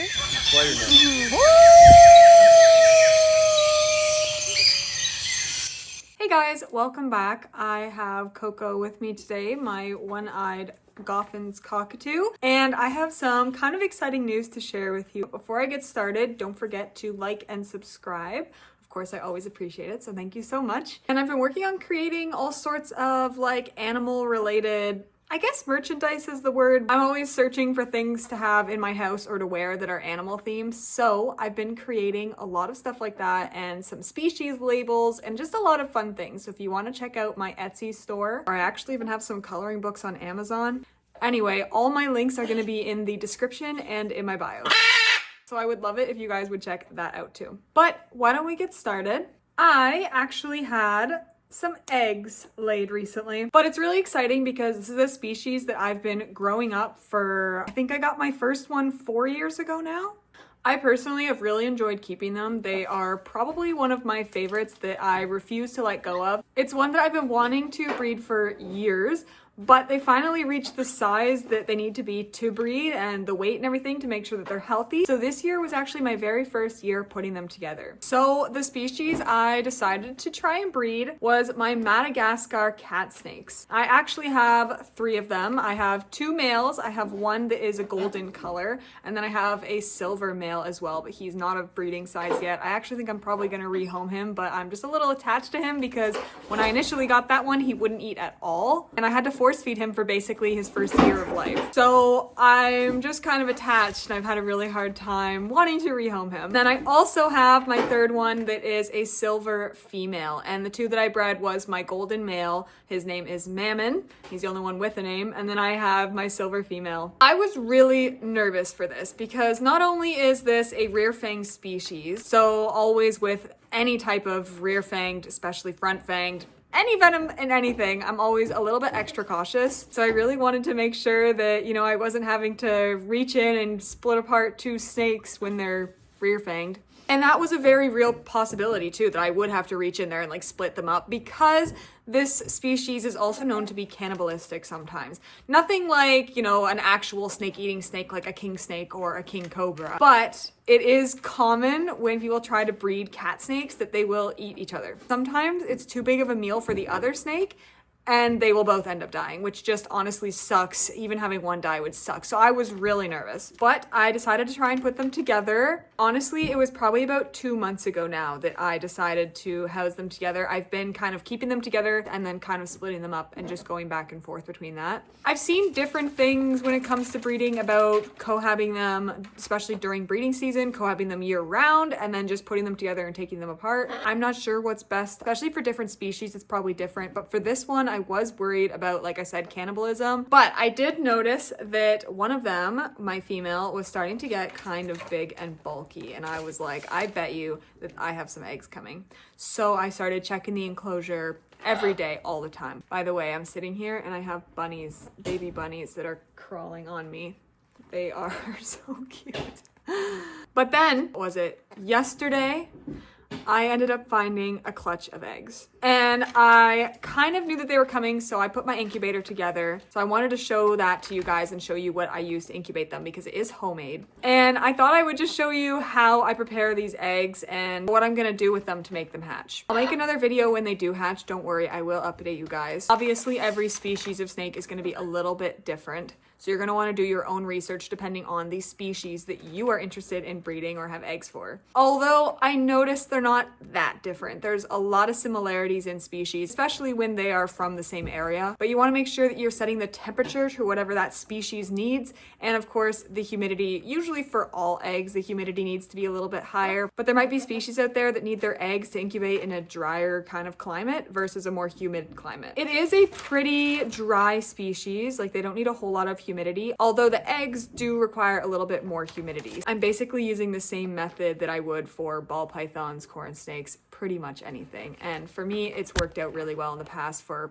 pleasure. Hey guys, welcome back. I have Coco with me today, my one-eyed Goffin's cockatoo, and I have some kind of exciting news to share with you. Before I get started, don't forget to like and subscribe. Of course, I always appreciate it, so thank you so much. And I've been working on creating all sorts of like animal related, I guess merchandise is the word. I'm always searching for things to have in my house or to wear that are animal themed. So I've been creating a lot of stuff like that and some species labels and just a lot of fun things. So if you want to check out my Etsy store, or I actually even have some coloring books on Amazon. Anyway, all my links are going to be in the description and in my bio. So I would love it if you guys would check that out too. But why don't we get started? I actually had some eggs laid recently, but it's really exciting because this is a species that I've been growing up for. I think I got my first one 4 years ago now. I personally have really enjoyed keeping them. They are probably one of my favorites that I refuse to let go of. It's one that I've been wanting to breed for years, but they finally reached the size that they need to be to breed and the weight and everything to make sure that they're healthy. So this year was actually my very first year putting them together. So the species I decided to try and breed was my Madagascar Cat Snakes. I actually have 3 of them. I have 2 males. I have one that is a golden color, and then I have a silver male as well, but he's not of breeding size yet. I actually think I'm probably gonna rehome him, but I'm just a little attached to him because when I initially got that one, he wouldn't eat at all, and I had to force feed him for basically his first year of life. So I'm just kind of attached and I've had a really hard time wanting to rehome him. Then I also have my 3rd one that is a silver female, and the 2 that I bred was my golden male. His name is Mammon. He's the only one with a name. And then I have my silver female. I was really nervous for this because not only is this a rear-fanged species, so always with any type of rear-fanged, especially front-fanged, any venom in anything, I'm always a little bit extra cautious. So I really wanted to make sure that, you know, I wasn't having to reach in and split apart 2 snakes when they're rear-fanged. And that was a very real possibility too, that I would have to reach in there and like split them up because this species is also known to be cannibalistic sometimes. Nothing like, you know, an actual snake-eating snake like a king snake or a king cobra. But it is common when people try to breed cat snakes that they will eat each other. Sometimes it's too big of a meal for the other snake, and they will both end up dying, which just honestly sucks. Even having one die would suck. So I was really nervous, but I decided to try and put them together. Honestly, it was probably about 2 months ago now that I decided to house them together. I've been kind of keeping them together and then kind of splitting them up and just going back and forth between that. I've seen different things when it comes to breeding about cohabiting them, especially during breeding season, cohabiting them year round, and then just putting them together and taking them apart. I'm not sure what's best, especially for different species, it's probably different. But for this one, I was worried about, like I said, cannibalism. But I did notice that one of them, my female, was starting to get kind of big and bulky. And I was like, I bet you that I have some eggs coming. So I started checking the enclosure every day, all the time. By the way, I'm sitting here and I have bunnies, baby bunnies that are crawling on me. They are so cute. But then, was it yesterday? I ended up finding a clutch of eggs. And I kind of knew that they were coming, so I put my incubator together. So I wanted to show that to you guys and show you what I use to incubate them because it is homemade. And I thought I would just show you how I prepare these eggs and what I'm gonna do with them to make them hatch. I'll make another video when they do hatch, don't worry, I will update you guys. Obviously, every species of snake is gonna be a little bit different. So you're gonna wanna do your own research depending on the species that you are interested in breeding or have eggs for. Although I noticed they're not that different. There's a lot of similarities in species, especially when they are from the same area. But you wanna make sure that you're setting the temperature to whatever that species needs. And of course, the humidity, usually for all eggs, the humidity needs to be a little bit higher. But there might be species out there that need their eggs to incubate in a drier kind of climate versus a more humid climate. It is a pretty dry species, like they don't need a whole lot of humidity, although the eggs do require a little bit more humidity. I'm basically using the same method that I would for ball pythons, corn snakes, pretty much anything. And for me, it's worked out really well in the past for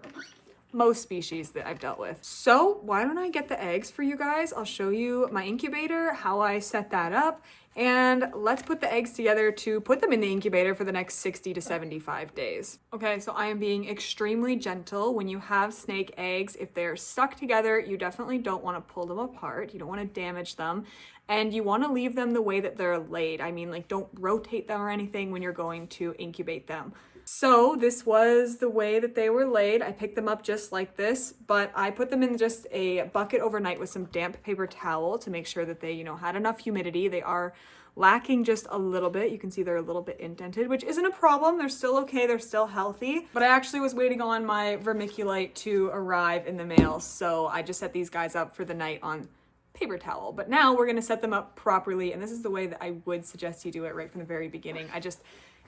most species that I've dealt with. So why don't I get the eggs for you guys? I'll show you my incubator, how I set that up, and let's put the eggs together to put them in the incubator for the next 60 to 75 days. Okay, so I am being extremely gentle. When you have snake eggs, if they're stuck together, you definitely don't want to pull them apart. You don't want to damage them. and you want to leave them the way that they're laid. I mean, like, don't rotate them or anything when you're going to incubate them. So this was the way that they were laid. I picked them up just like this, but I put them in just a bucket overnight with some damp paper towel to make sure that they, had enough humidity. They are lacking just a little bit. You can see they're a little bit indented, which isn't a problem. They're still okay. They're still healthy. But I actually was waiting on my vermiculite to arrive in the mail, so I just set these guys up for the night on paper towel. But now we're gonna set them up properly, and this is the way that I would suggest you do it right from the very beginning. I just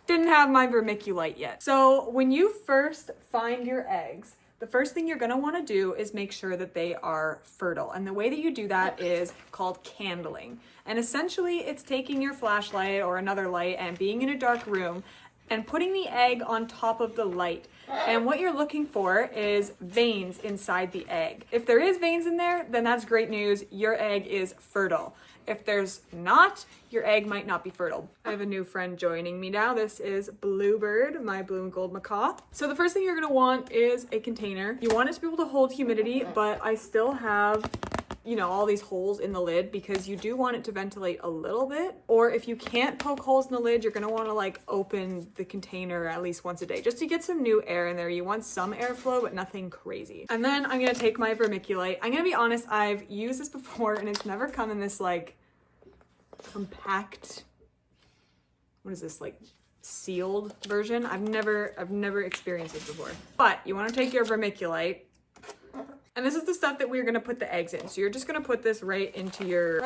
didn't have my vermiculite yet. So when you first find your eggs, the first thing you're gonna wanna do is make sure that they are fertile. And the way that you do that is called candling. And essentially it's taking your flashlight or another light and being in a dark room and putting the egg on top of the light. And what you're looking for is veins inside the egg. If there is veins in there, then that's great news. Your egg is fertile. If there's not, your egg might not be fertile. I have a new friend joining me now. This is Bluebird, my blue and gold macaw. So the first thing you're gonna want is a container. You want it to be able to hold humidity, but I still have all these holes in the lid because you do want it to ventilate a little bit. Or if you can't poke holes in the lid, you're gonna wanna open the container at least once a day just to get some new air in there. You want some airflow, but nothing crazy. And then I'm gonna take my vermiculite. I'm gonna be honest, I've used this before and it's never come in this compact, what is this, sealed version? I've never experienced this before. But you wanna take your vermiculite, and this is the stuff that we're gonna put the eggs in. So you're just gonna put this right into your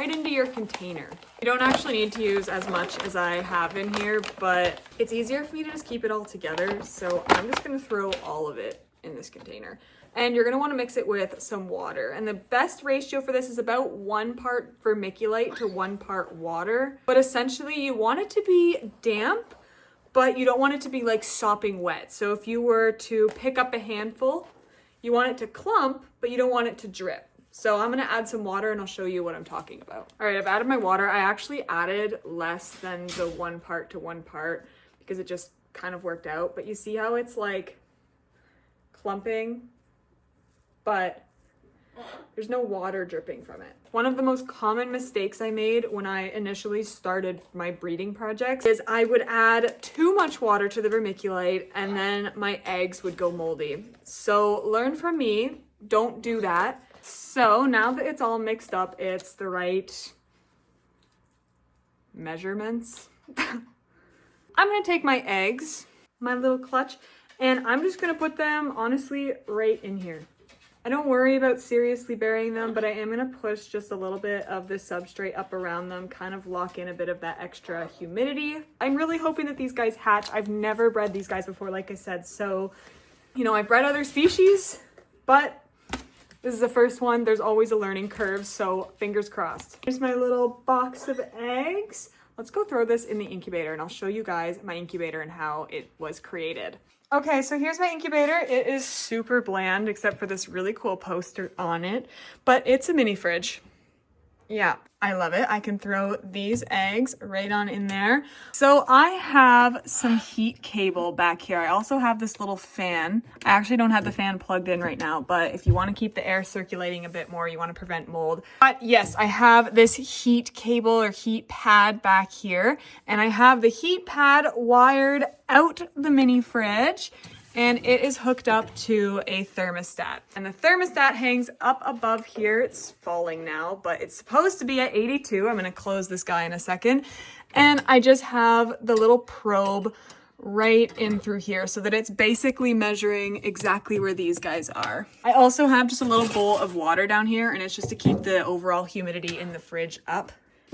container. You don't actually need to use as much as I have in here, but it's easier for me to just keep it all together. So I'm just gonna throw all of it in this container. And you're gonna wanna mix it with some water. And the best ratio for this is about 1 part vermiculite to 1 part water. But essentially you want it to be damp, but you don't want it to be sopping wet. So if you were to pick up a handful, you want it to clump, but you don't want it to drip. So I'm gonna add some water and I'll show you what I'm talking about. All right, I've added my water. I actually added less than the 1 part to 1 part because it just kind of worked out. But you see how it's clumping, but there's no water dripping from it. One of the most common mistakes I made when I initially started my breeding projects is I would add too much water to the vermiculite and then my eggs would go moldy. So learn from me, don't do that. So now that it's all mixed up, it's the right measurements. I'm gonna take my eggs, my little clutch, and I'm just gonna put them honestly right in here. I don't worry about seriously burying them, but I am gonna push just a little bit of the substrate up around them, kind of lock in a bit of that extra humidity. I'm really hoping that these guys hatch. I've never bred these guys before, like I said, so, I've bred other species, but this is the first one. There's always a learning curve, so fingers crossed. Here's my little box of eggs. Let's go throw this in the incubator and I'll show you guys my incubator and how it was created. Okay, so here's my incubator. It is super bland except for this really cool poster on it, but it's a mini fridge. Yeah, I love it. I can throw these eggs right on in there. So I have some heat cable back here. I also have this little fan. I actually don't have the fan plugged in right now, but if you want to keep the air circulating a bit more, you want to prevent mold. But yes, I have this heat cable or heat pad back here, and I have the heat pad wired out the mini fridge, and it is hooked up to a thermostat. And the thermostat hangs up above here. It's falling now, but it's supposed to be at 82. I'm gonna close this guy in a second. And I just have the little probe right in through here so that it's basically measuring exactly where these guys are. I also have just a little bowl of water down here, and it's just to keep the overall humidity in the fridge up.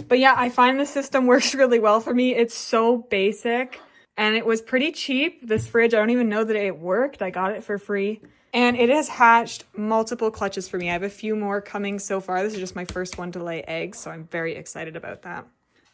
But yeah, I find the system works really well for me. It's so basic. And it was pretty cheap. This fridge, I don't even know that it worked. I got it for free. And it has hatched multiple clutches for me. I have a few more coming so far. This is just my first one to lay eggs, so I'm very excited about that.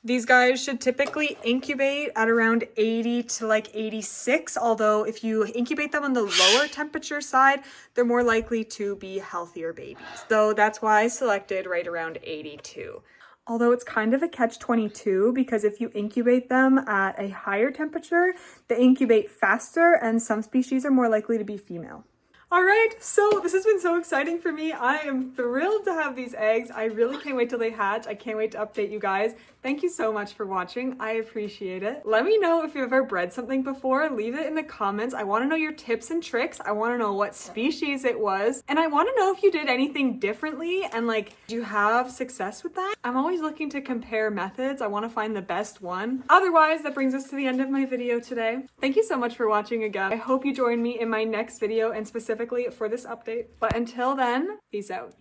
These guys should typically incubate at around 80 to 86, although if you incubate them on the lower temperature side, they're more likely to be healthier babies. So that's why I selected right around 82. Although it's kind of a catch-22 because if you incubate them at a higher temperature, they incubate faster and some species are more likely to be female. All right, so this has been so exciting for me. I am thrilled to have these eggs. I really can't wait till they hatch. I can't wait to update you guys. Thank you so much for watching. I appreciate it. Let me know if you've ever bred something before. Leave it in the comments. I want to know your tips and tricks. I want to know what species it was. And I want to know if you did anything differently and like, do you have success with that? I'm always looking to compare methods. I want to find the best one. Otherwise, that brings us to the end of my video today. Thank you so much for watching again. I hope you join me in my next video and specifically for this update. But until then, peace out.